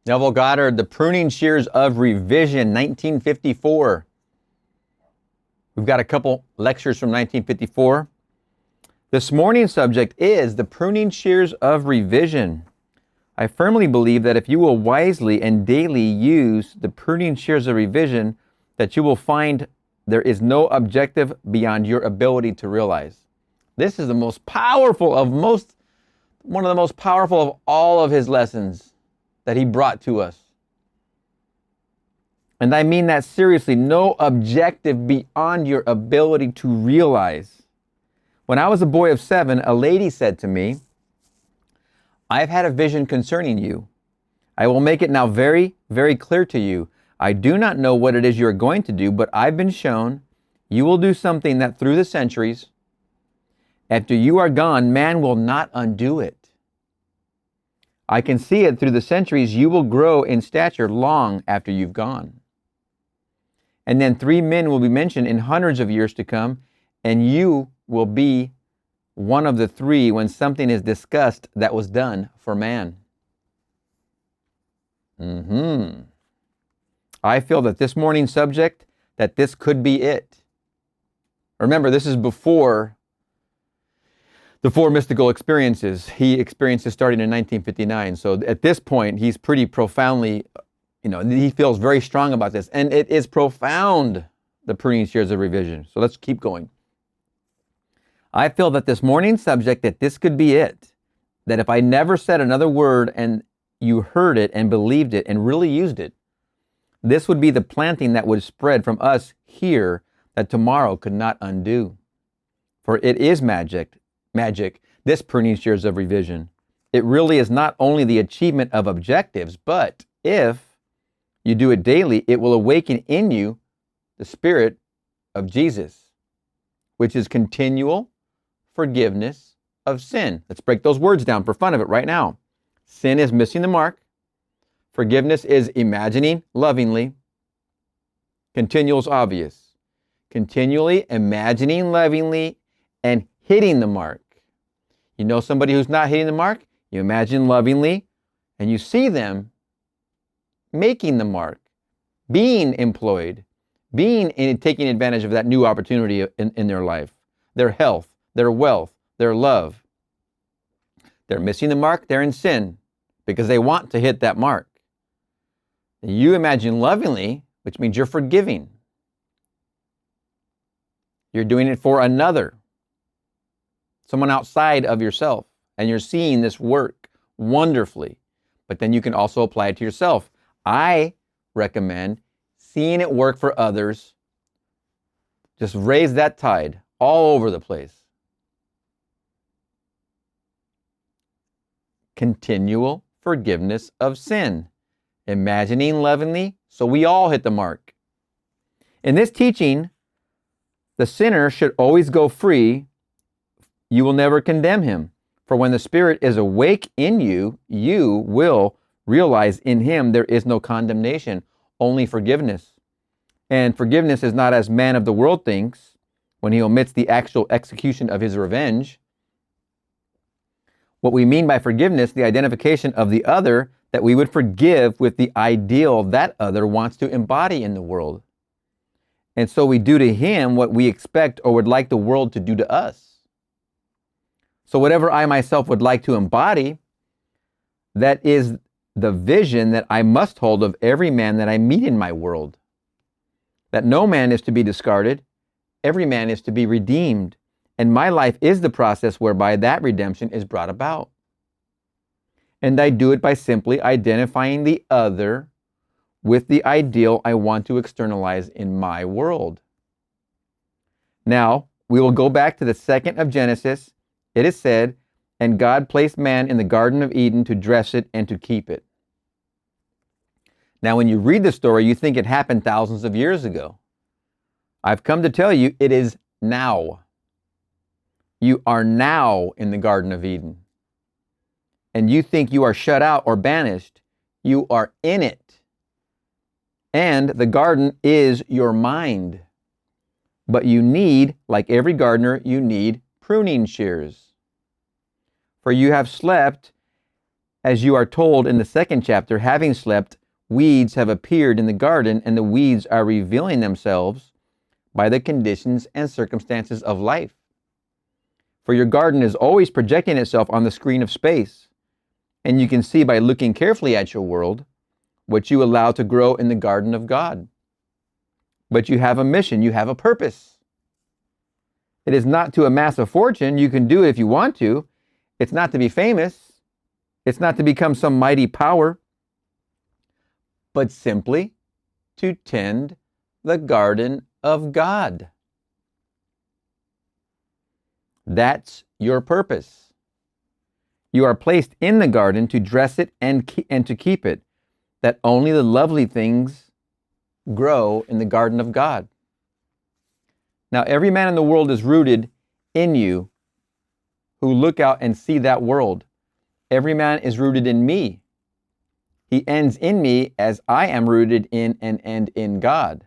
Neville Goddard, The Pruning Shears of Revision, 1954. We've got a couple lectures from 1954. This morning's subject is the pruning shears of revision. I firmly believe that if you will wisely and daily use the pruning shears of revision, that you will find there is no objective beyond your ability to realize. This is the most powerful of one of the most powerful of all of his lessons that he brought to us. And I mean that seriously, no objective beyond your ability to realize. When I was a boy of 7, a lady said to me, "I've had a vision concerning you. I will make it now very, very clear to you. I do not know what it is you are going to do, but I've been shown you will do something that through the centuries, after you are gone, man will not undo it. I can see it through the centuries. You will grow in stature long after you've gone. And then 3 men will be mentioned in hundreds of years to come, and you will be one of the 3 when something is discussed that was done for man." I feel that this morning's subject, that this could be it. Remember, this is before the 4 mystical experiences. He experienced this starting in 1959. So at this point, he's pretty profoundly, he feels very strong about this. And it is profound, the pruning shears of revision. So let's keep going. I feel that this morning's subject, that this could be it. That if I never said another word and you heard it and believed it and really used it, this would be the planting that would spread from us here that tomorrow could not undo. For it is magic, this pruning shears of revision. It really is not only the achievement of objectives, but if you do it daily, it will awaken in you the spirit of Jesus, which is continual forgiveness of sin. Let's break those words down for fun of it right now. Sin is missing the mark. Forgiveness is imagining lovingly. Continual is obvious. Continually imagining lovingly and hitting the mark. You know somebody who's not hitting the mark? You imagine lovingly and you see them making the mark, being employed, taking advantage of that new opportunity in their life, their health, their wealth, their love. They're missing the mark, they're in sin because they want to hit that mark. You imagine lovingly, which means you're forgiving. You're doing it for another, someone outside of yourself, and you're seeing this work wonderfully. But then you can also apply it to yourself. I recommend seeing it work for others. Just raise that tide all over the place. Continual forgiveness of sin. Imagining lovingly, so we all hit the mark. In this teaching, the sinner should always go free. You will never condemn him. For when the Spirit is awake in you, you will realize in him there is no condemnation, only forgiveness. And forgiveness is not as man of the world thinks, when he omits the actual execution of his revenge. What we mean by forgiveness, the identification of the other, that we would forgive with the ideal that other wants to embody in the world. And so we do to him what we expect or would like the world to do to us. So whatever I myself would like to embody, that is the vision that I must hold of every man that I meet in my world. That no man is to be discarded, every man is to be redeemed. And my life is the process whereby that redemption is brought about. And I do it by simply identifying the other with the ideal I want to externalize in my world. Now, we will go back to the 2nd of Genesis. It is said, "And God placed man in the Garden of Eden to dress it and to keep it." Now, when you read the story, you think it happened thousands of years ago. I've come to tell you, it is now. You are now in the Garden of Eden. And you think you are shut out or banished. You are in it. And the garden is your mind. But you need, like every gardener, you need pruning shears. For you have slept As you are told in the second chapter, having slept, weeds have appeared in the garden, and the weeds are revealing themselves by the conditions and circumstances of life. For your garden is always projecting itself on the screen of space, and you can see by looking carefully at your world what you allow to grow in the garden of God. But you have a mission, you have a purpose. It is not to amass a fortune. You can do it if you want to. It's not to be famous. It's not to become some mighty power, but simply to tend the garden of God. That's your purpose. You are placed in the garden to dress it and to keep it, that only the lovely things grow in the garden of God. Now, every man in the world is rooted in you who look out and see that world. Every man is rooted in me. He ends in me as I am rooted in and end in God.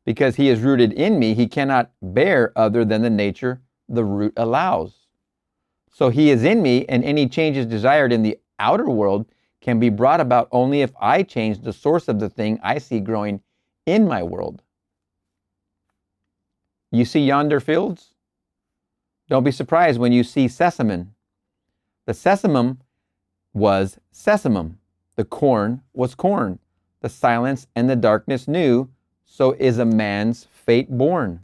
Because he is rooted in me, he cannot bear other than the nature the root allows. So he is in me, and any changes desired in the outer world can be brought about only if I change the source of the thing I see growing in my world. You see yonder fields? Don't be surprised when you see sesamum. The sesamum was sesamum. The corn was corn. The silence and the darkness knew, so is a man's fate born.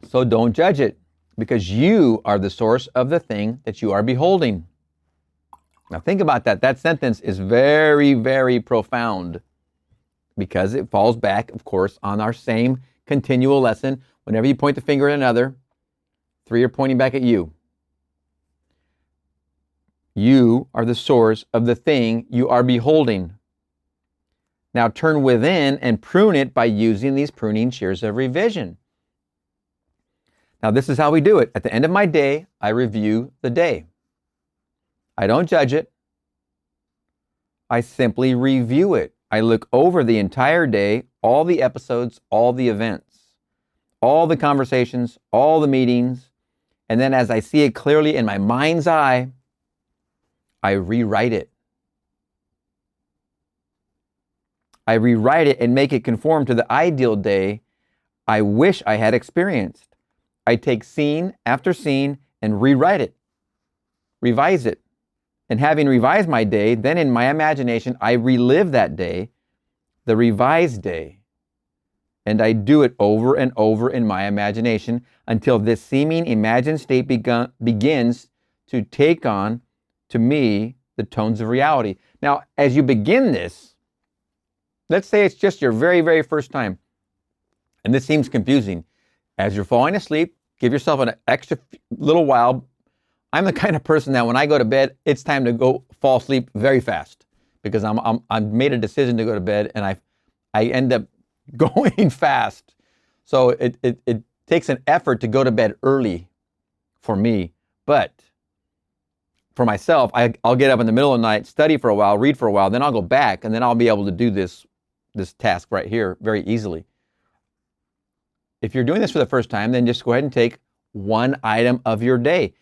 So don't judge it, because you are the source of the thing that you are beholding. Now think about that. That sentence is very, very profound, because it falls back, of course, on our same continual lesson. Whenever you point the finger at another, three are pointing back at you. You are the source of the thing you are beholding. Now turn within and prune it by using these pruning shears of revision. Now this is how we do it. At the end of my day, I review the day. I don't judge it. I simply review it. I look over the entire day, all the episodes, all the events, all the conversations, all the meetings, and then as I see it clearly in my mind's eye, I rewrite it. I rewrite it and make it conform to the ideal day I wish I had experienced. I take scene after scene and rewrite it, revise it. And having revised my day, then in my imagination, I relive that day, the revised day. And I do it over and over in my imagination until this seeming imagined state begins to take on, to me, the tones of reality. Now, as you begin this, let's say it's just your very, very first time, and this seems confusing. As you're falling asleep, give yourself an extra little while. I'm the kind of person that when I go to bed, it's time to go fall asleep very fast, because I've made a decision to go to bed, and I end up going fast. So it takes an effort to go to bed early for me. But for myself, I'll get up in the middle of the night, study for a while, read for a while, then I'll go back, and then I'll be able to do this task right here very easily. If you're doing this for the first time, then just go ahead and take one item of your day.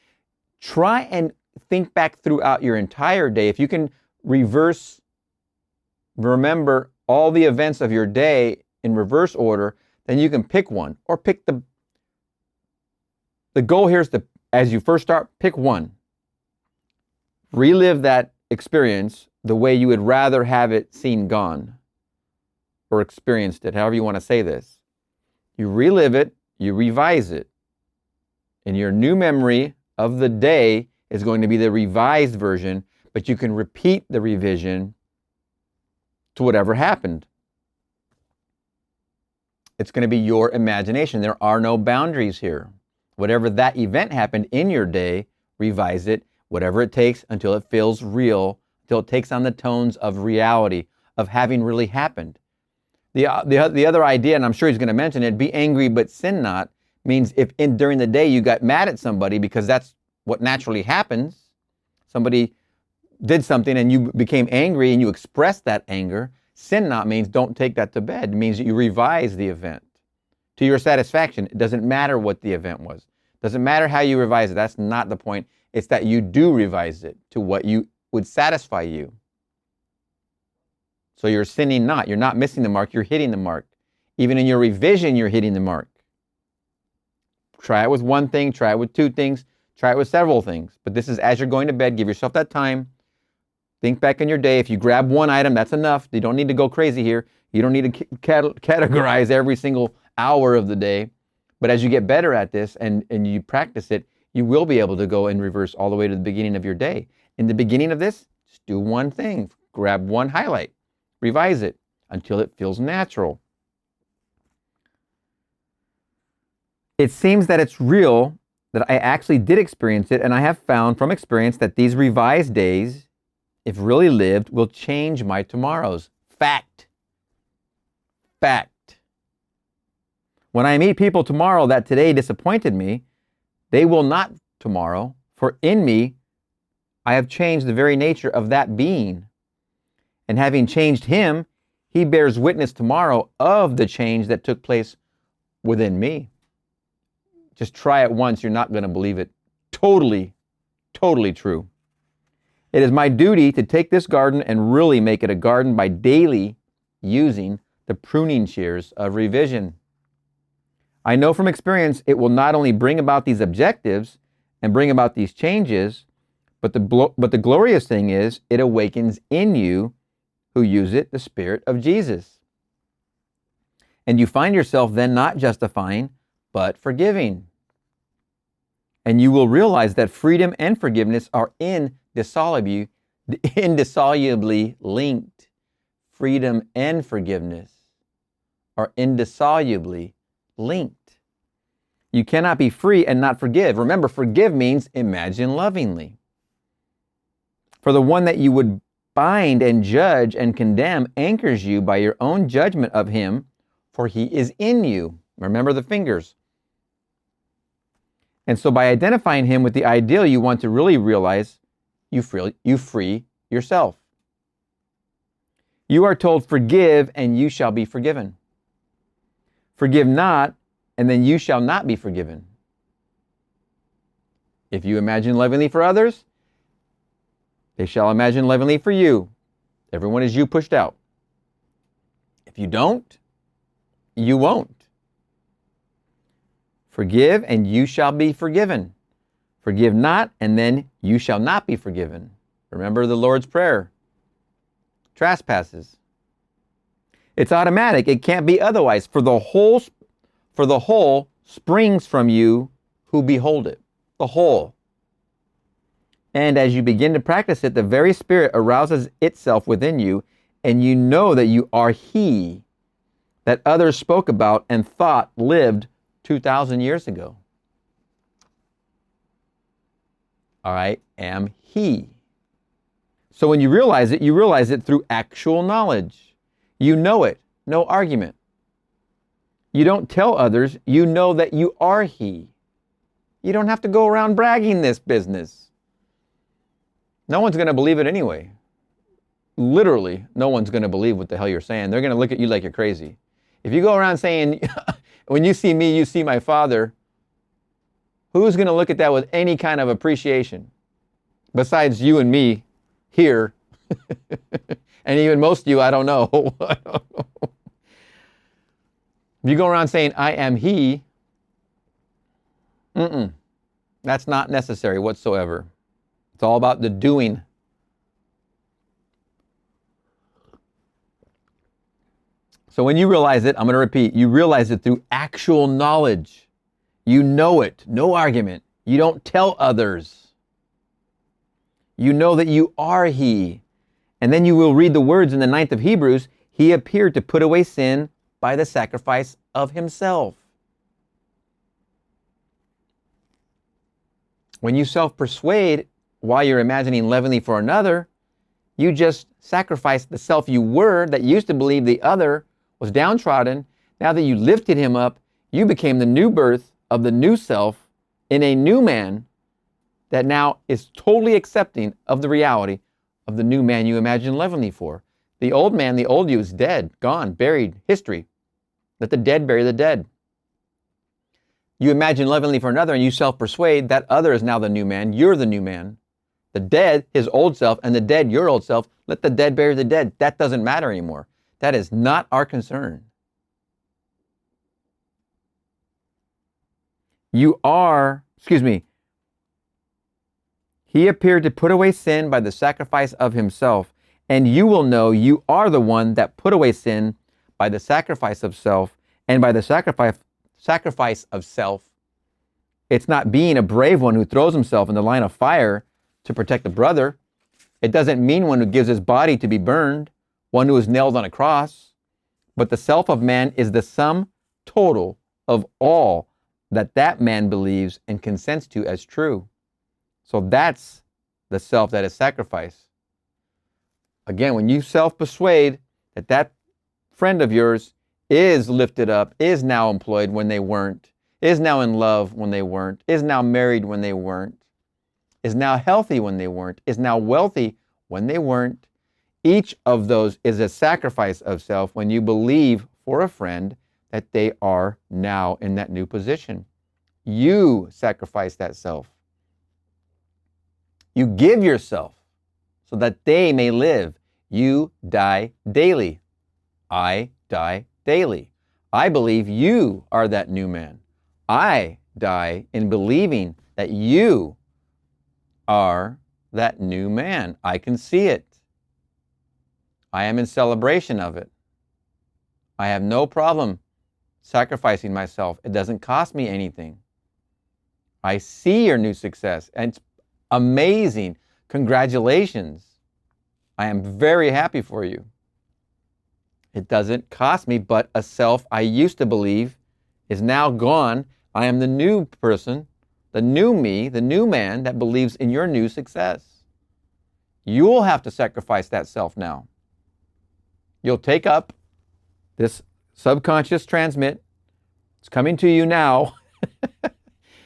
Try and think back throughout your entire day. If you can remember all the events of your day in reverse order, then you can pick one, or pick the goal here is to, as you first start, pick one. Relive that experience the way you would rather have it seen gone, or experienced it, however you want to say this. You relive it, you revise it. And your new memory of the day is going to be the revised version, but you can repeat the revision to whatever happened. It's going to be your imagination. There are no boundaries here. Whatever that event happened in your day, revise it, whatever it takes until it feels real, until it takes on the tones of reality, of having really happened. The other idea, and I'm sure he's going to mention it, be angry but sin not, means if during the day you got mad at somebody, because that's what naturally happens. Somebody did something and you became angry and you expressed that anger. Sin not means don't take that to bed. It means that you revise the event to your satisfaction. It doesn't matter what the event was. It doesn't matter how you revise it. That's not the point. It's that you do revise it to what you would satisfy you. So you're sinning not. You're not missing the mark. You're hitting the mark. Even in your revision, you're hitting the mark. Try it with one thing. Try it with two things. Try it with several things. But this is as you're going to bed. Give yourself that time. Think back in your day. If you grab one item, that's enough. You don't need to go crazy here. You don't need to categorize every single hour of the day. But as you get better at this and you practice it, you will be able to go in reverse all the way to the beginning of your day. In the beginning of this, just do one thing. Grab one highlight. Revise it until it feels natural. It seems that it's real, that I actually did experience it, and I have found from experience that these revised days, if really lived, will change my tomorrows. Fact. Fact. When I meet people tomorrow that today disappointed me, they will not tomorrow, for in me, I have changed the very nature of that being. And having changed him, he bears witness tomorrow of the change that took place within me. Just try it once, you're not going to believe it. Totally, totally true. It is my duty to take this garden and really make it a garden by daily using the pruning shears of revision. I know from experience it will not only bring about these objectives and bring about these changes, but the glorious thing is it awakens in you who use it the Spirit of Jesus. And you find yourself then not justifying, but forgiving. And you will realize that freedom and forgiveness are indissolubly linked. Freedom and forgiveness are indissolubly linked. You cannot be free and not forgive. Remember, forgive means imagine lovingly. For the one that you would bind and judge and condemn anchors you by your own judgment of him, for he is in you. Remember the fingers. And so by identifying him with the ideal you want to really realize, you free yourself. You are told, forgive and you shall be forgiven. Forgive not, and then you shall not be forgiven. If you imagine lovingly for others, they shall imagine lovingly for you. Everyone is you pushed out. If you don't, you won't. Forgive and you shall be forgiven. Forgive not, and then you shall not be forgiven. Remember the Lord's Prayer. Trespasses. It's automatic. It can't be otherwise. For the whole springs from you who behold it. The whole. And as you begin to practice it, the very Spirit arouses itself within you, and you know that you are he that others spoke about and thought lived 2,000 years ago. I am he. So when you realize it through actual knowledge. You know it, no argument. You don't tell others, you know that you are he. You don't have to go around bragging this business. No one's going to believe it anyway. Literally, no one's going to believe what the hell you're saying. They're going to look at you like you're crazy. If you go around saying, when you see me, you see my Father, who's going to look at that with any kind of appreciation? Besides you and me here, and even most of you, I don't know. If you go around saying, I am he, that's not necessary whatsoever. It's all about the doing. So when you realize it, I'm going to repeat, you realize it through actual knowledge. You know it, no argument. You don't tell others. You know that you are he. And then you will read the words in the 9th of Hebrews, he appeared to put away sin by the sacrifice of himself. When you self-persuade while you're imagining lovingly for another, you just sacrificed the self you were that used to believe the other was downtrodden. Now that you lifted him up, you became the new birth of the new self in a new man that now is totally accepting of the reality of the new man you imagine lovingly for. The old man, the old you is dead, gone, buried, history. Let the dead bury the dead. You imagine lovingly for another and you self-persuade, that other is now the new man. You're the new man. The dead, his old self, and the dead, your old self. Let the dead bury the dead. That doesn't matter anymore. That is not our concern. He appeared to put away sin by the sacrifice of himself, and you will know you are the one that put away sin by the sacrifice of self, and by the sacrifice of self. It's not being a brave one who throws himself in the line of fire to protect a brother. It doesn't mean one who gives his body to be burned, one who is nailed on a cross. But the self of man is the sum total of all that man believes and consents to as true. So that's the self that is sacrificed. Again, when you self-persuade that friend of yours is lifted up, is now employed when they weren't, is now in love when they weren't, is now married when they weren't, is now healthy when they weren't, is now wealthy when they weren't. Each of those is a sacrifice of self when you believe for a friend that they are now in that new position. You sacrifice that self. You give yourself so that they may live. You die daily. I die daily. I believe you are that new man. I die in believing that you are that new man. I can see it. I am in celebration of it. I have no problem sacrificing myself. It doesn't cost me anything. I see your new success, and it's amazing. Congratulations. I am very happy for you. It doesn't cost me, but a self I used to believe is now gone. I am the new person, the new me, the new man that believes in your new success. You'll have to sacrifice that self now. You'll take up this subconscious transmit. It's coming to you now.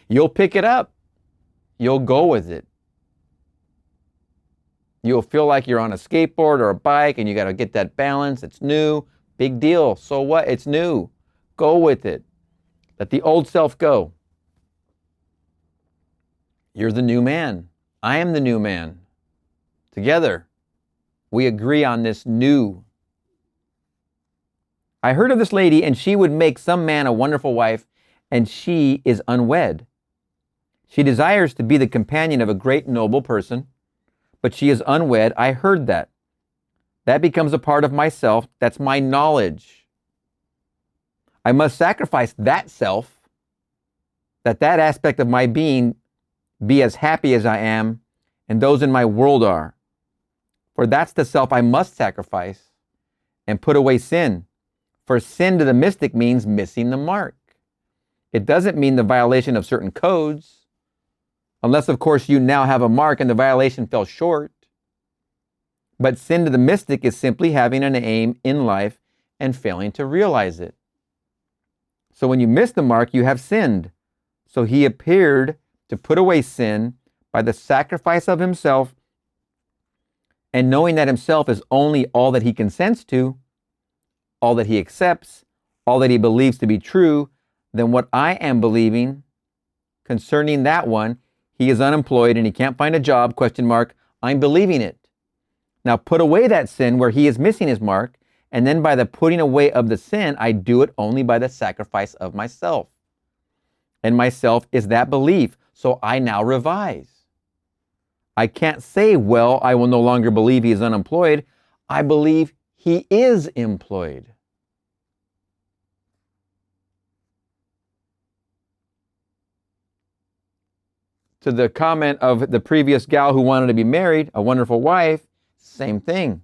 You'll pick it up. You'll go with it. You'll feel like you're on a skateboard or a bike and you got to get that balance. It's new. Big deal. So what? It's new. Go with it. Let the old self go. You're the new man. I am the new man. Together, we agree on this new. I heard of this lady, and she would make some man a wonderful wife, and she is unwed. She desires to be the companion of a great noble person, but she is unwed. I heard that. That becomes a part of myself. That's my knowledge. I must sacrifice that self, that aspect of my being be as happy as I am, and those in my world are. For that's the self I must sacrifice and put away sin. For sin to the mystic means missing the mark. It doesn't mean the violation of certain codes, unless, of course, you now have a mark and the violation fell short. But sin to the mystic is simply having an aim in life and failing to realize it. So when you miss the mark, you have sinned. So he appeared to put away sin by the sacrifice of himself, and knowing that himself is only all that he consents to, all that he accepts, all that he believes to be true, then what I am believing concerning that one, he is unemployed and he can't find a job, ? I'm believing it. Now put away that sin where he is missing his mark, and then by the putting away of the sin, I do it only by the sacrifice of myself. And myself is that belief, so I now revise. I can't say, well, I will no longer believe he is unemployed. I believe he is employed. To the comment of the previous gal who wanted to be married, a wonderful wife, same thing.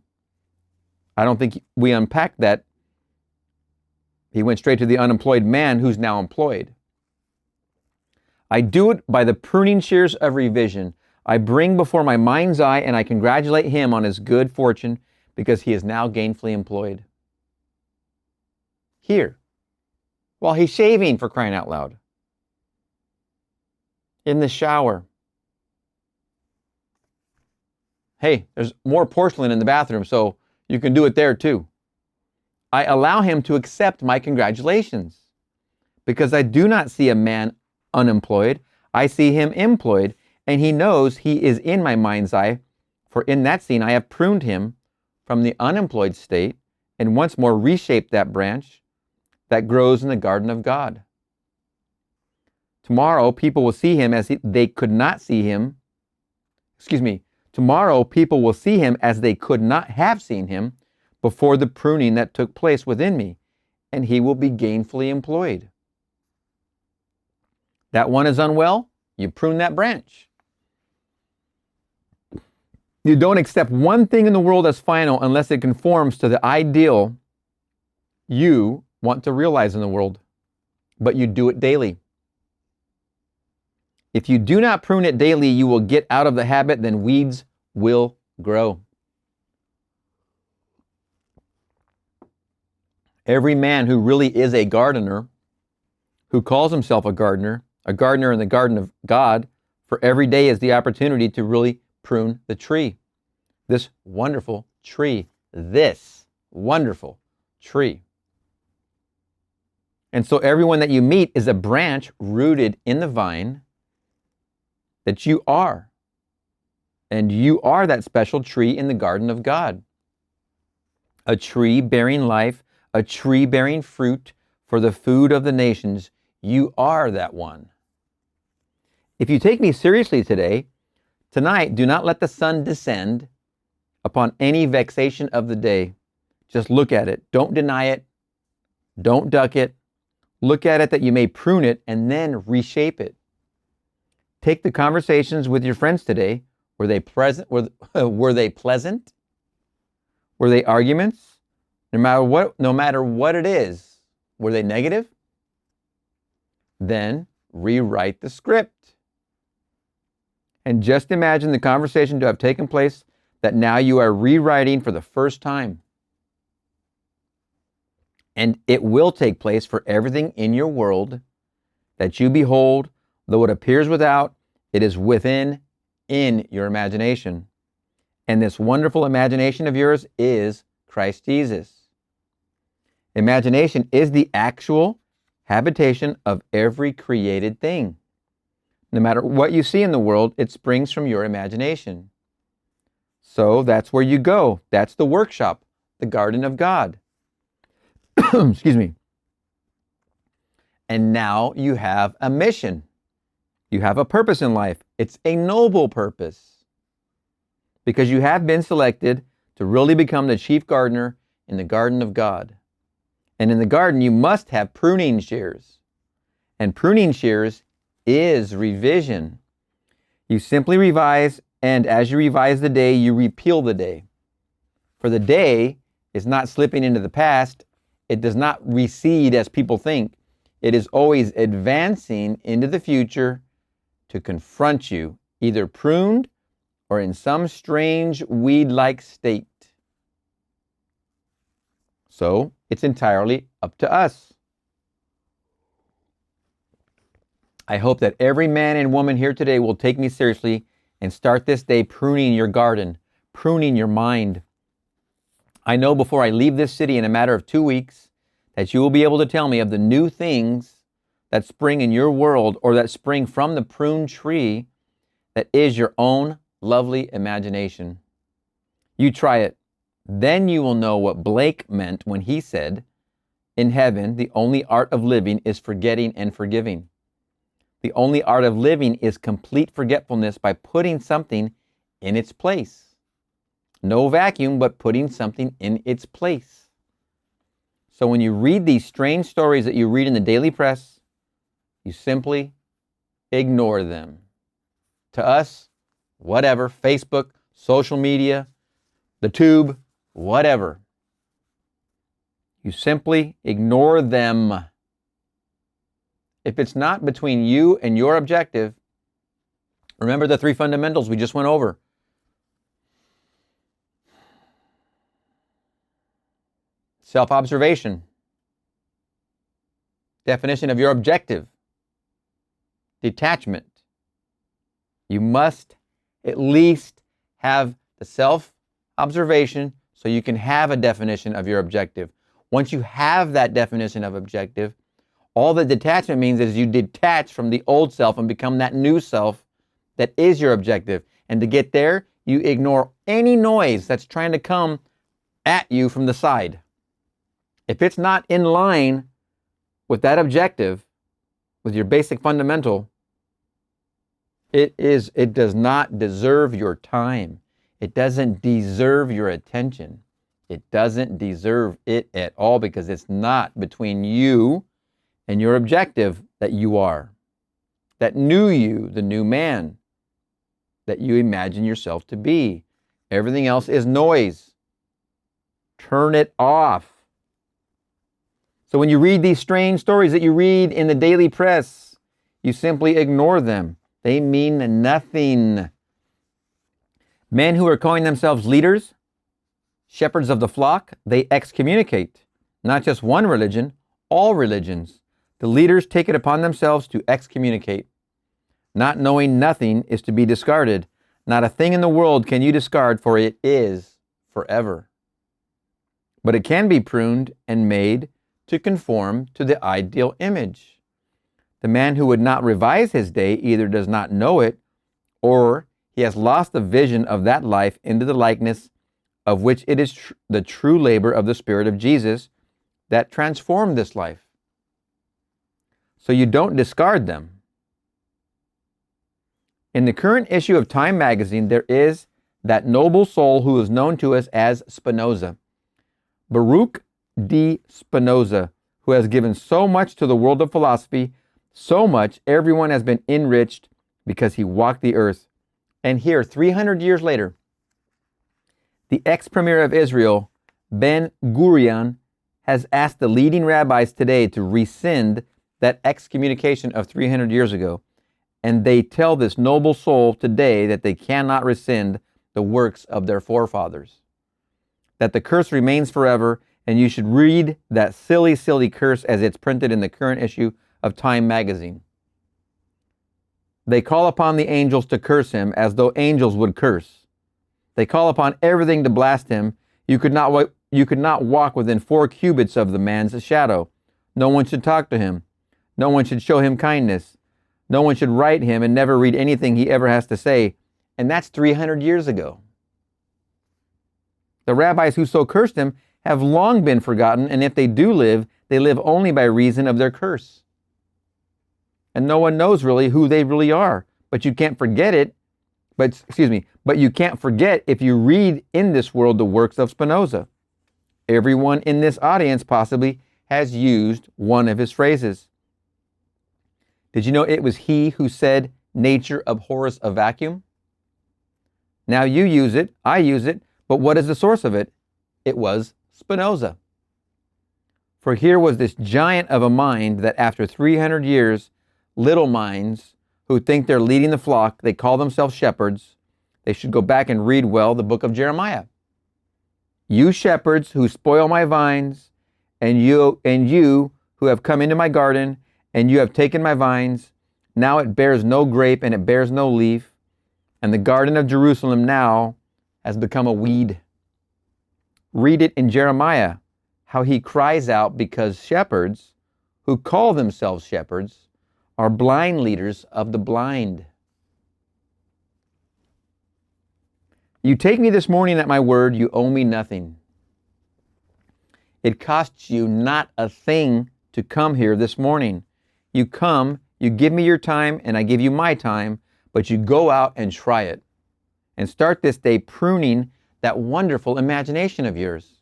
I don't think we unpacked that. He went straight to the unemployed man who's now employed. I do it by the pruning shears of revision. I bring before my mind's eye and I congratulate him on his good fortune because he is now gainfully employed. Here, while he's shaving, for crying out loud. In the shower. Hey, there's more porcelain in the bathroom, so you can do it there too. I allow him to accept my congratulations. because I do not see a man unemployed. I see him employed, and he knows he is in my mind's eye, for in that scene I have pruned him from the unemployed state and once more reshaped that branch that grows in the garden of God. Tomorrow, people will see him as they could not see him. Tomorrow, people will see him as they could not have seen him before the pruning that took place within me, and he will be gainfully employed. That one is unwell, you prune that branch. You don't accept one thing in the world as final unless it conforms to the ideal you want to realize in the world, but you do it daily. If you do not prune it daily, you will get out of the habit, then weeds will grow. Every man who really is a gardener, who calls himself a gardener in the garden of God, for every day is the opportunity to really prune the tree. This wonderful tree. This wonderful tree. And so everyone that you meet is a branch rooted in the vine that you are. And you are that special tree in the garden of God. A tree bearing life, a tree bearing fruit for the food of the nations. You are that one. If you take me seriously tonight, do not let the sun descend upon any vexation of the day. Just look at it. Don't deny it. Don't duck it. Look at it that you may prune it and then reshape it. Take the conversations with your friends today. Were they pleasant? Were they pleasant? Were they arguments? No matter what it is, were they negative? Then rewrite the script. And just imagine the conversation to have taken place that now you are rewriting for the first time. And it will take place for everything in your world that you behold, though it appears without, it is within, in your imagination. And this wonderful imagination of yours is Christ Jesus. Imagination is the actual habitation of every created thing. No matter what you see in the world, it springs from your imagination. So that's where you go. That's the workshop, the garden of God. Excuse me. And now you have a mission. You have a purpose in life. It's a noble purpose. Because you have been selected to really become the chief gardener in the garden of God. And in the garden, you must have pruning shears. And pruning shears is revision. You simply revise, and as you revise the day, you repeal the day. For the day is not slipping into the past. It does not recede as people think. It is always advancing into the future to confront you, either pruned or in some strange weed-like state. So it's entirely up to us. I hope that every man and woman here today will take me seriously and start this day pruning your garden, pruning your mind. I know before I leave this city in a matter of 2 weeks that you will be able to tell me of the new things that spring in your world or that spring from the pruned tree that is your own lovely imagination. You try it. Then you will know what Blake meant when he said, in heaven, the only art of living is forgetting and forgiving. The only art of living is complete forgetfulness by putting something in its place. No vacuum, but putting something in its place. So when you read these strange stories that you read in the daily press, you simply ignore them. To us, whatever, Facebook, social media, the tube, whatever. You simply ignore them. If it's not between you and your objective, remember the 3 fundamentals we just went over. Self-observation. Definition of your objective. Detachment. You must at least have the self-observation so you can have a definition of your objective. Once you have that definition of objective, All that detachment means is you detach from the old self and become that new self that is your objective. And to get there, you ignore any noise that's trying to come at you from the side. If it's not in line with that objective, with your basic fundamental, it does not deserve your time. It doesn't deserve your attention. It doesn't deserve it at all, because it's not between you and your objective that you are. That new you, the new man that you imagine yourself to be. Everything else is noise. Turn it off. So when you read these strange stories that you read in the daily press, you simply ignore them. They mean nothing. Men who are calling themselves leaders, shepherds of the flock, they excommunicate. Not just one religion, all religions. The leaders take it upon themselves to excommunicate. Not knowing nothing is to be discarded. Not a thing in the world can you discard, for it is forever. But it can be pruned and made to conform to the ideal image. The man who would not revise his day either does not know it, or he has lost the vision of that life into the likeness of which it is the true labor of the Spirit of Jesus that transformed this life. So you don't discard them. In the current issue of Time magazine, there is that noble soul who is known to us as Spinoza. Baruch D. Spinoza, who has given so much to the world of philosophy, so much everyone has been enriched because he walked the earth. And here, 300 years later, the ex-premier of Israel, Ben Gurion, has asked the leading rabbis today to rescind that excommunication of 300 years ago. And they tell this noble soul today that they cannot rescind the works of their forefathers. That the curse remains forever, and you should read that silly, silly curse as it's printed in the current issue of Time magazine. They call upon the angels to curse him as though angels would curse. They call upon everything to blast him. You could not walk within 4 cubits of the man's shadow. No one should talk to him. No one should show him kindness. No one should write him and never read anything he ever has to say. And that's 300 years ago. The rabbis who so cursed him have long been forgotten, and if they do live, they live only by reason of their curse. And no one knows really who they really are. But you can't forget it. But you can't forget if you read in this world the works of Spinoza. Everyone in this audience possibly has used one of his phrases. Did you know it was he who said, "Nature abhors a vacuum"? Now you use it, I use it, but what is the source of it? It was Spinoza. For here was this giant of a mind that after 300 years, little minds who think they're leading the flock, they call themselves shepherds, they should go back and read well the book of Jeremiah. You shepherds who spoil my vines, and you who have come into my garden, and you have taken my vines, now it bears no grape and it bears no leaf, and the garden of Jerusalem now has become a weed. Read it in Jeremiah, how he cries out because shepherds, who call themselves shepherds, are blind leaders of the blind. You take me this morning at my word, you owe me nothing. It costs you not a thing to come here this morning. You come, you give me your time, and I give you my time, but you go out and try it. And start this day pruning that wonderful imagination of yours.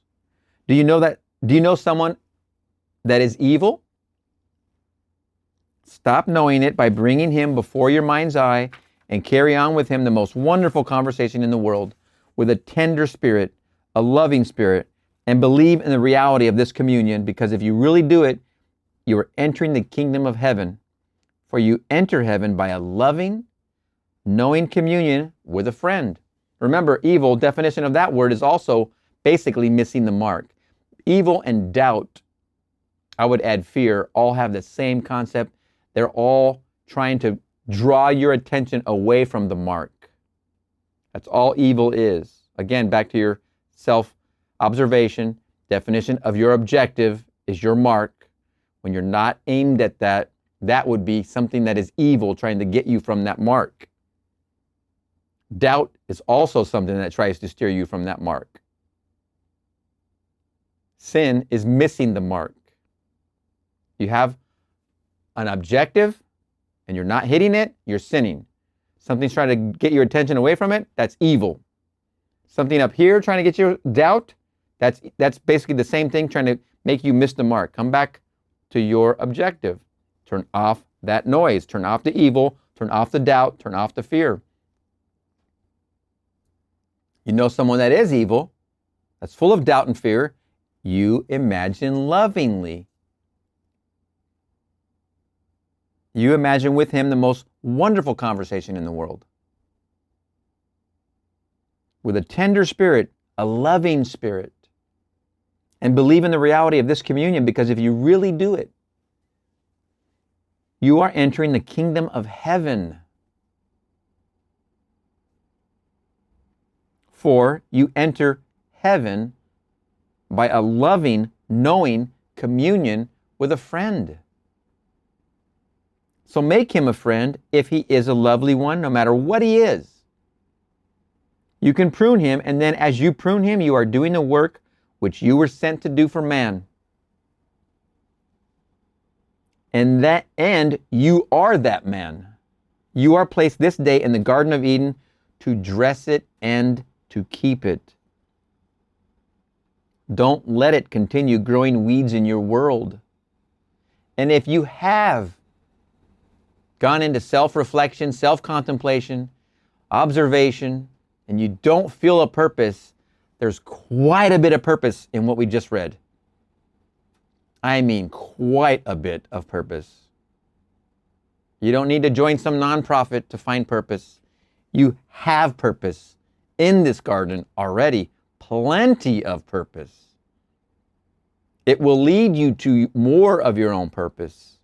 Do you know someone that is evil? Stop knowing it by bringing him before your mind's eye and carry on with him the most wonderful conversation in the world with a tender spirit, a loving spirit, and believe in the reality of this communion, because if you really do it, you are entering the kingdom of heaven. For you enter heaven by a loving, knowing communion with a friend. Remember, evil, definition of that word is also basically missing the mark. Evil and doubt, I would add fear, all have the same concept. They're all trying to draw your attention away from the mark. That's all evil is. Again, back to your self-observation, definition of your objective is your mark. when you're not aimed at that, that would be something that is evil trying to get you from that mark. Doubt is also something that tries to steer you from that mark. Sin is missing the mark. You have an objective and you're not hitting it, you're sinning. Something's trying to get your attention away from it, that's evil. Something up here trying to get you doubt, that's basically the same thing, trying to make you miss the mark. Come back to your objective. Turn off that noise. Turn off the evil. Turn off the doubt. Turn off the fear. You know someone that is evil, that's full of doubt and fear, you imagine lovingly. You imagine with him the most wonderful conversation in the world. With a tender spirit, a loving spirit. And believe in the reality of this communion, because if you really do it, you are entering the kingdom of heaven. For you enter heaven by a loving, knowing communion with a friend. So make him a friend if he is a lovely one, no matter what he is. You can prune him, and then as you prune him, you are doing the work which you were sent to do for man. And that end, you are that man. You are placed this day in the Garden of Eden to dress it and to keep it. Don't let it continue growing weeds in your world. And if you have gone into self-reflection, self-contemplation, observation, and you don't feel a purpose, there's quite a bit of purpose in what we just read. I mean, quite a bit of purpose. You don't need to join some nonprofit to find purpose. You have purpose in this garden already. Plenty of purpose. It will lead you to more of your own purpose.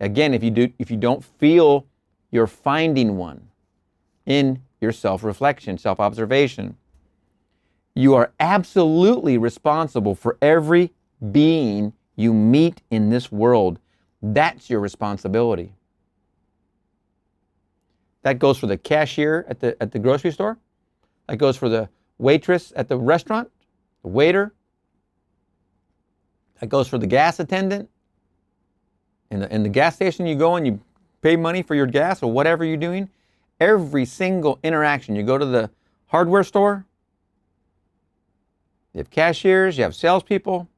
Again, if you don't feel you're finding one in your self-reflection, self-observation, you are absolutely responsible for every being you meet in this world. That's your responsibility. That goes for the cashier at the grocery store. That goes for the waitress at the restaurant, the waiter. That goes for the gas attendant. In the gas station you go and you pay money for your gas or whatever you're doing. Every single interaction. You go to the hardware store. You have cashiers, you have salespeople.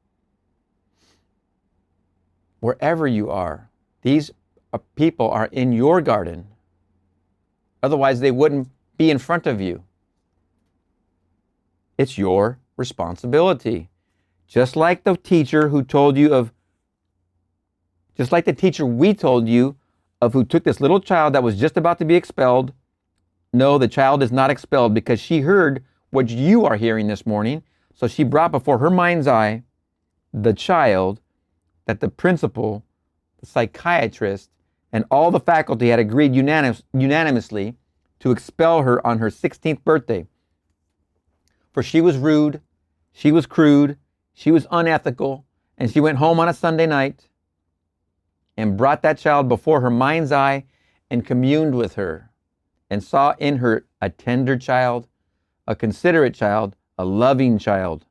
Wherever you are, these people are in your garden. Otherwise, they wouldn't be in front of you. It's your responsibility. Just like the teacher who told you of, just like the teacher we told you of who took this little child that was just about to be expelled. No, the child is not expelled because she heard what you are hearing this morning. So she brought before her mind's eye the child that the principal, the psychiatrist, and all the faculty had agreed unanimously to expel her on her 16th birthday. For she was rude, she was crude, she was unethical, and she went home on a Sunday night and brought that child before her mind's eye and communed with her and saw in her a tender child, a considerate child, a loving child.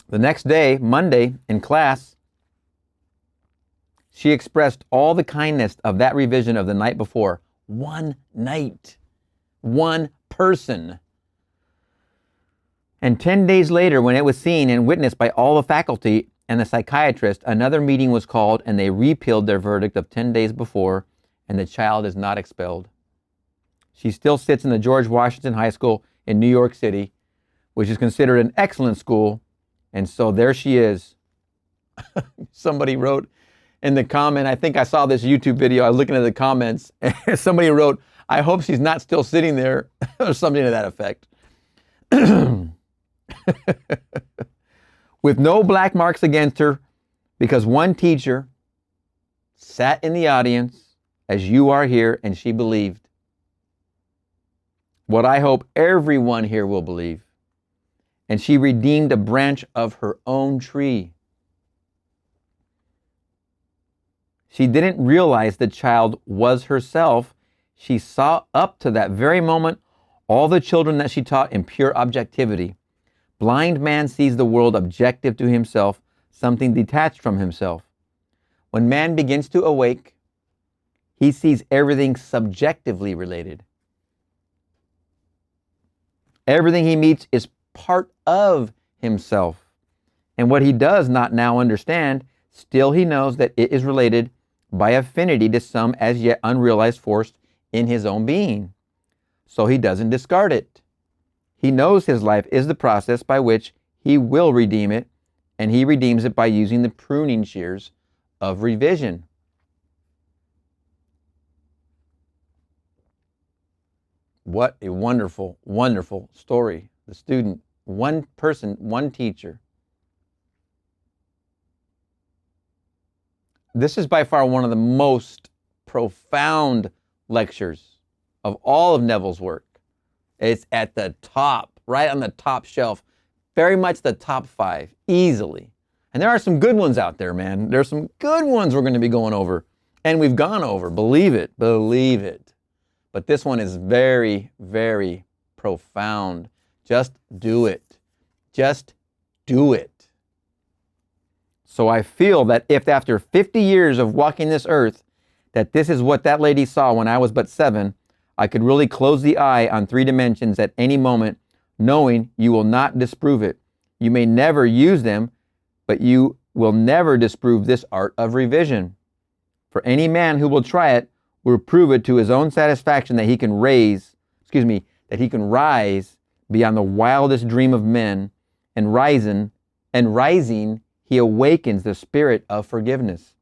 The next day, Monday, in class, she expressed all the kindness of that revision of the night before. One night. One person. And 10 days later, when it was seen and witnessed by all the faculty and the psychiatrist, another meeting was called and they repealed their verdict of 10 days before, and the child is not expelled. She still sits in the George Washington High School in New York City, which is considered an excellent school. And so there she is. Somebody wrote in the comment, I think I saw this YouTube video, I was looking at the comments, and somebody wrote, I hope she's not still sitting there, or something to that effect. With no black marks against her, because one teacher sat in the audience as you are here, and she believed. What I hope everyone here will believe. and she redeemed a branch of her own tree. She didn't realize the child was herself. She saw up to that very moment all the children that she taught in pure objectivity. Blind man sees the world objective to himself, something detached from himself. When man begins to awake, he sees everything subjectively related. Everything he meets is part of himself. And what he does not now understand, still he knows that it is related by affinity to some as yet unrealized force in his own being. So he doesn't discard it. He knows his life is the process by which he will redeem it, and he redeems it by using the pruning shears of revision. What a wonderful, wonderful story. The student, one person, one teacher. This is by far one of the most profound lectures of all of Neville's work. It's at the top, right on the top shelf, very much the top 5, easily. And there are some good ones out there, man. There's some good ones we're going to be going over. And we've gone over, believe it, believe it. But this one is very, very profound. Just do it. Just do it. So I feel that if after 50 years of walking this earth, that this is what that lady saw when I was but 7, I could really close the eye on 3 dimensions at any moment, knowing you will not disprove it. You may never use them, but you will never disprove this art of revision. For any man who will try it will prove it to his own satisfaction that he can that he can rise beyond the wildest dream of men, and rising, he awakens the spirit of forgiveness.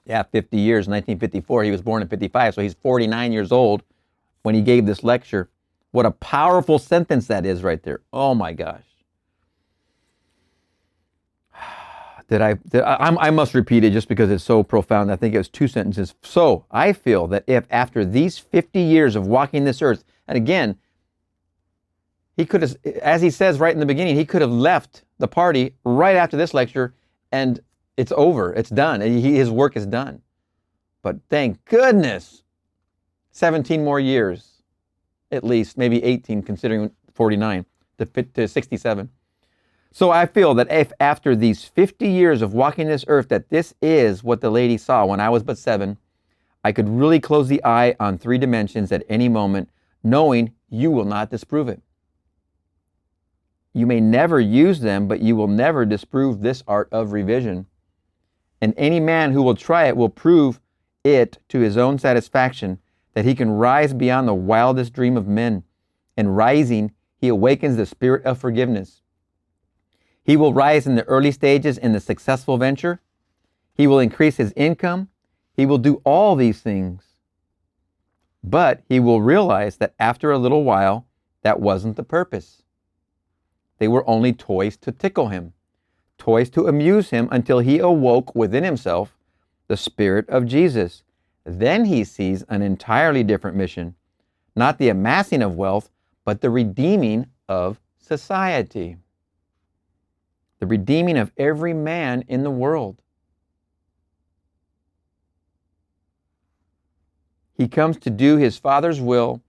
Yeah, 50 years, 1954. He was born in 55, so he's 49 years old when he gave this lecture. What a powerful sentence that is right there. Oh my gosh. I must repeat it just because it's so profound. I think it was 2 sentences. So I feel that if after these 50 years of walking this earth, and again, he could have, as he says right in the beginning, he could have left the party right after this lecture and it's over, it's done, his work is done. But thank goodness, 17 more years, at least, maybe 18, considering 49 to 67. So I feel that if after these 50 years of walking this earth, that this is what the lady saw when I was but 7, I could really close the eye on 3 dimensions at any moment, knowing you will not disprove it. You may never use them, but you will never disprove this art of revision. And any man who will try it will prove it to his own satisfaction that he can rise beyond the wildest dream of men. And rising, he awakens the spirit of forgiveness. He will rise in the early stages in the successful venture. He will increase his income. He will do all these things. But he will realize that after a little while, that wasn't the purpose. They were only toys to tickle him, toys to amuse him until he awoke within himself the spirit of Jesus. Then he sees an entirely different mission, not the amassing of wealth, but the redeeming of society. The redeeming of every man in the world. He comes to do his Father's will,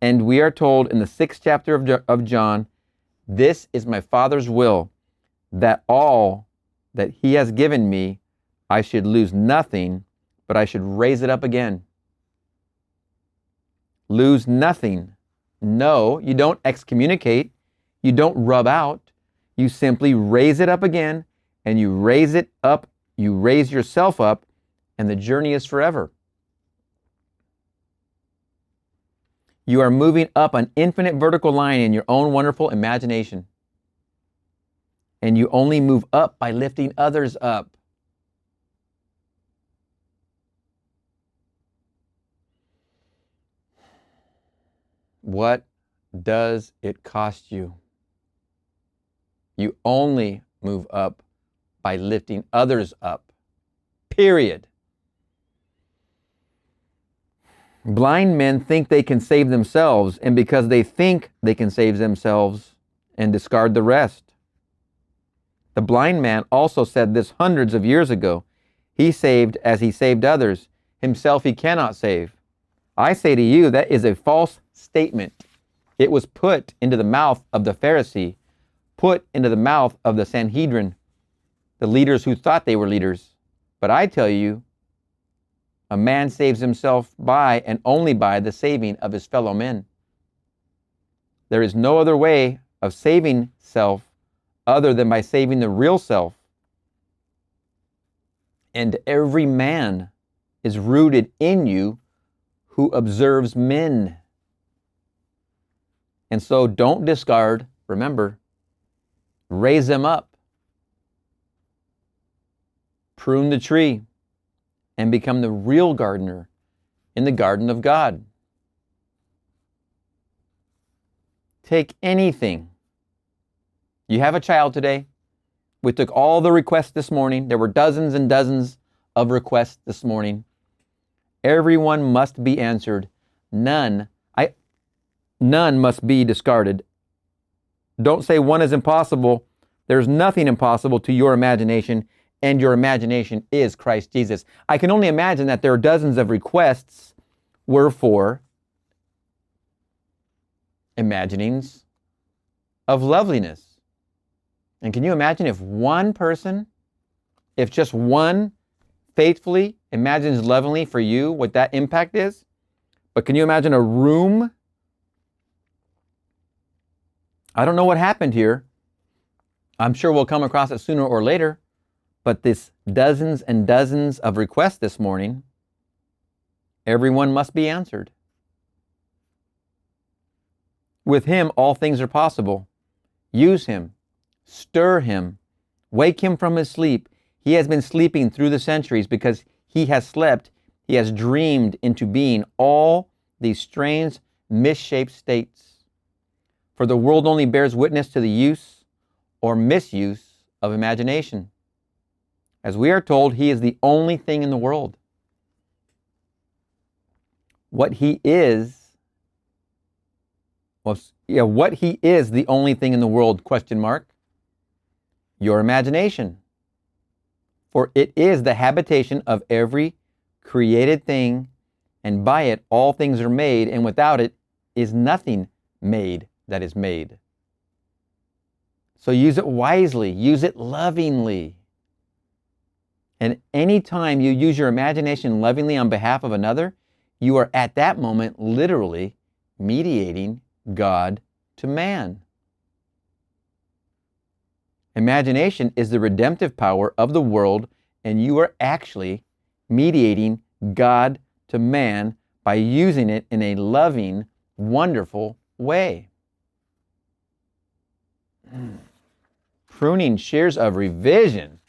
and we are told in the 6th chapter of John, "This is my Father's will, that all that he has given me, I should lose nothing, but I should raise it up again." Lose nothing. No, you don't excommunicate. You don't rub out. You simply raise it up again, and you raise it up, you raise yourself up, and the journey is forever. You are moving up an infinite vertical line in your own wonderful imagination. And you only move up by lifting others up. What does it cost you? You only move up by lifting others up. Period. Blind men think they can save themselves, and because they think they can save themselves and discard the rest. The blind man also said this hundreds of years ago. He saved as he saved others. Himself he cannot save. I say to you, that is a false statement. It was put into the mouth of the Pharisee, put into the mouth of the Sanhedrin, the leaders who thought they were leaders. But I tell you, a man saves himself by and only by the saving of his fellow men. There is no other way of saving self other than by saving the real self. And every man is rooted in you who observes men. And so don't discard, remember, raise them up. Prune the tree and become the real gardener in the garden of God. Take anything. You have a child today. We took all the requests this morning. There were dozens and dozens of requests this morning. Everyone must be answered. None must be discarded. Don't say one is impossible. There's nothing impossible to your imagination, and your imagination is Christ Jesus. I can only imagine that there are dozens of requests were for imaginings of loveliness. And can you imagine if one person, if just one faithfully imagines lovingly for you, what that impact is? But can you imagine a room? I don't know what happened here. I'm sure we'll come across it sooner or later. But this dozens and dozens of requests this morning, everyone must be answered. With him, all things are possible. Use him. Stir him. Wake him from his sleep. He has been sleeping through the centuries because he has slept. He has dreamed into being all these strange, misshaped states. For the world only bears witness to the use or misuse of imagination. As we are told, he is the only thing in the world. What he is the only thing in the world, question mark, your imagination. For it is the habitation of every created thing, and by it all things are made, and without it is nothing made that is made. So use it wisely, use it lovingly. And anytime you use your imagination lovingly on behalf of another, you are at that moment literally mediating God to man. Imagination is the redemptive power of the world, and you are actually mediating God to man by using it in a loving, wonderful way. Pruning Shears of Revision.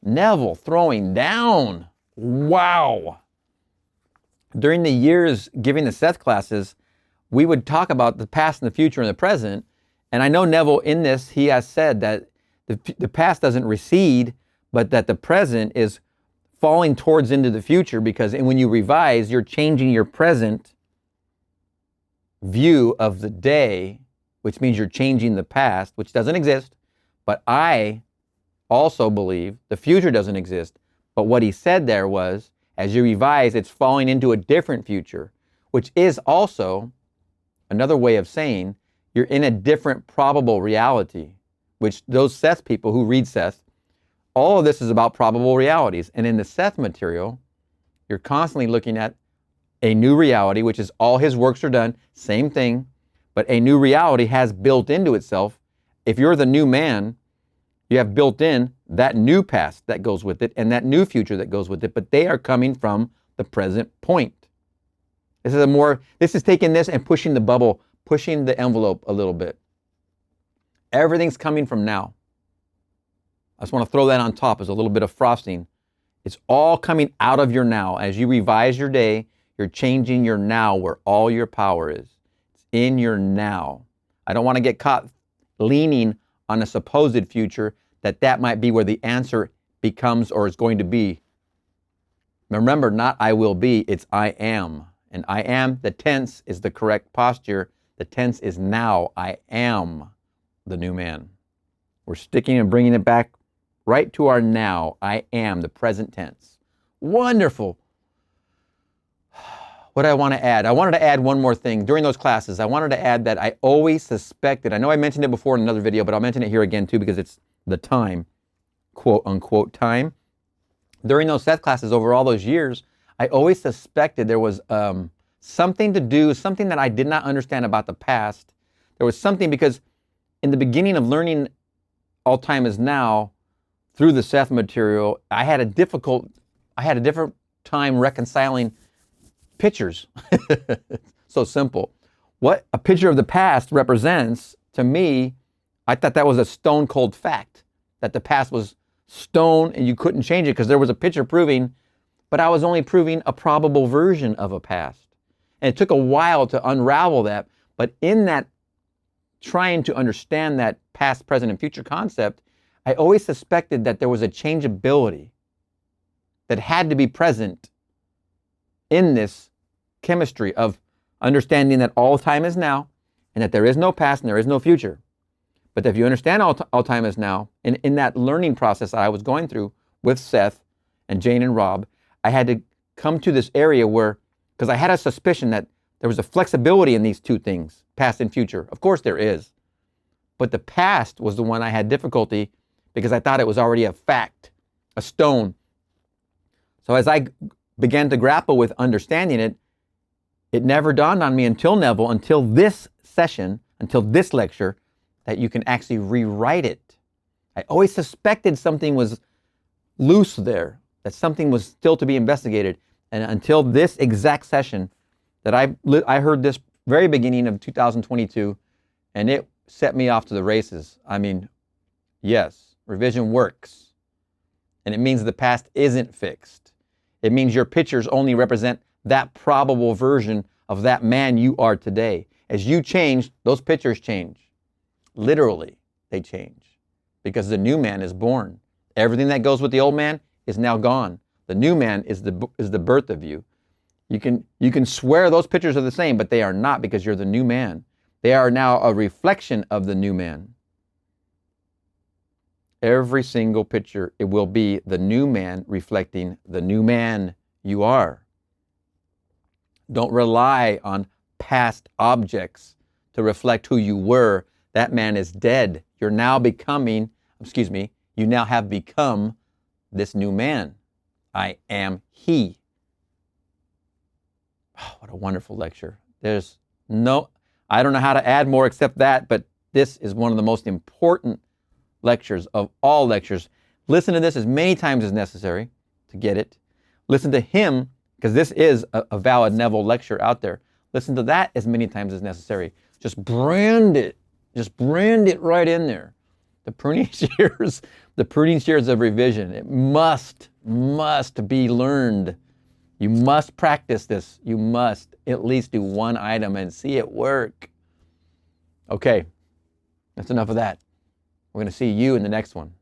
Neville throwing down. Wow. During the years giving the Seth classes, we would talk about the past and the future and the present. And I know Neville in this, he has said that the past doesn't recede, but that the present is falling towards into the future, because when you revise, you're changing your present view of the day, which means you're changing the past, which doesn't exist. But I also believe the future doesn't exist. But what he said there was, as you revise, it's falling into a different future, which is also another way of saying you're in a different probable reality, which those Seth people who read Seth, all of this is about probable realities. And in the Seth material, you're constantly looking at a new reality, which is all his works are done, same thing, but a new reality has built into itself. If you're the new man, you have built in that new past that goes with it and that new future that goes with it, but they are coming from the present point. This is taking this and pushing the bubble, pushing the envelope a little bit. Everything's coming from now. I just want to throw that on top as a little bit of frosting. It's all coming out of your now. As you revise your day, you're changing your now where all your power is. It's in your now. I don't want to get caught leaning on a supposed future that might be where the answer becomes or is going to be. Remember, not I will be, it's I am. And I am, the tense is the correct posture. The tense is now. I am the new man. We're sticking and bringing it back right to our now. I am, the present tense. Wonderful. What do I want to add? I wanted to add one more thing. During those classes, I wanted to add that I always suspected, I know I mentioned it before in another video, but I'll mention it here again too because it's the time, quote unquote time. During those Seth classes over all those years, I always suspected there was something to do, something that I did not understand about the past. There was something because in the beginning of learning All Time Is Now through the Seth material, I had a different time reconciling pictures. So simple. What a picture of the past represents to me, I thought that was a stone cold fact, that the past was stone and you couldn't change it because there was a picture proving, but I was only proving a probable version of a past. And it took a while to unravel that, but in that trying to understand that past, present, and future concept, I always suspected that there was a changeability that had to be present in this chemistry of understanding that all time is now and that there is no past and there is no future. But if you understand all time is now, in that learning process that I was going through with Seth and Jane and Rob, I had to come to this area where, because I had a suspicion that there was a flexibility in these two things, past and future. Of course there is. But the past was the one I had difficulty because I thought it was already a fact, a stone. So as I began to grapple with understanding it, it never dawned on me until Neville, until this session, until this lecture, that you can actually rewrite it. I always suspected something was loose there, that something was still to be investigated. And until this exact session that I heard this very beginning of 2022, and it set me off to the races. I mean, yes, revision works. And it means the past isn't fixed. It means your pictures only represent that probable version of that man you are today. As you change, those pictures change. Literally, they change. Because the new man is born. Everything that goes with the old man is now gone. The new man is the birth of you. You can swear those pictures are the same, but they are not because you're the new man. They are now a reflection of the new man. Every single picture, it will be the new man reflecting the new man you are. Don't rely on past objects to reflect who you were. That man is dead. You're now becoming, you now have become this new man. I am he. Oh, what a wonderful lecture. I don't know how to add more except that, but this is one of the most important lectures of all lectures. Listen to this as many times as necessary to get it. Listen to him, because this is a valid Neville lecture out there. Listen to that as many times as necessary. Just brand it. Just brand it right in there. The pruning shears of revision. It must be learned. You must practice this. You must at least do one item and see it work. Okay, that's enough of that. We're going to see you in the next one.